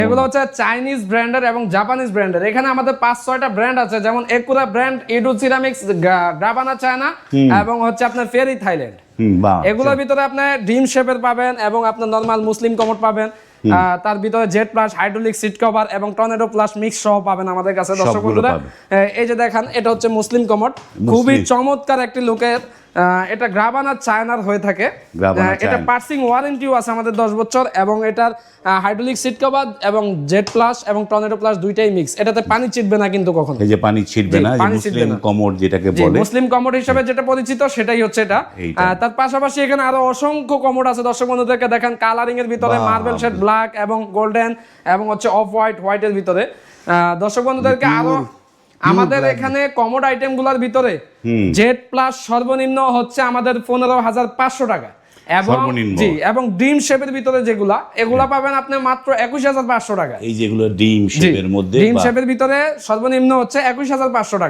এগুলো হচ্ছে চাইনিজ ব্র্যান্ডের এবং জাপানিজ ব্র্যান্ডের। এখানে আমাদের 5-6টা ব্র্যান্ড আছে, যেমন একুরা ব্র্যান্ড, ইডু সিরামিক্স, গ্রাবানা চায়না এবং হচ্ছে আপনার ফেরি থাইল্যান্ড। এগুলোর ভিতরে আপনি ড্রিম শেপের পাবেন এবং আপনার নরমাল মুসলিম কমোড পাবেন। তার ভিতরে Z plus, hydraulic seat cover এবং টর্নেডো প্লাস মিক্স সহ পাবেন আমাদের কাছে। দর্শক বন্ধুরা এই যে দেখেন, এটা হচ্ছে মুসলিম কমোড, খুবই চমৎকার একটি লুকের। এটা গ্রাবানা চায়নার হয়ে থাকে। এটা পার্সিং ওয়ারেন্টিও আছে আমাদের 10 বছর এবং এটার হাইড্রোলিক সিট কভার এবং জেড প্লাস এবং টর্নেডো প্লাস দুইটাই মিক্স। এটাতে পানি ছিটবে না কিন্তু কখনো। এই যে পানি ছিটবে না, মুসলিম কমোড যেটাকে বলে, মুসলিম কমোড হিসেবে যেটা পরিচিত সেটাই হচ্ছে এটা। তার পাশাপাশি এখানে আরো অসংখ্য কমোড আছে। দর্শক বন্ধুদেরকে দেখেন, কালারিং এর ভিতরে মার্বেল শেড, ব্ল্যাক এবং গোল্ডেন এবং হচ্ছে অফ হোয়াইটের ভিতরে। দর্শক বন্ধুদেরকে আরো আমাদের এখানে কমোড আইটেম গুলার ভিতরে জেড প্লাস সর্বনিম্ন হচ্ছে আমাদের 15,500 টাকা এবং ড্রিম শেপের ভিতরে যেগুলা, এগুলা পাবেন আপনি মাত্র 21,500 টাকা। এই যেগুলো ড্রিম শেপের মধ্যে, ড্রিম শেপের ভিতরে সর্বনিম্ন হচ্ছে 21,500 টাকা।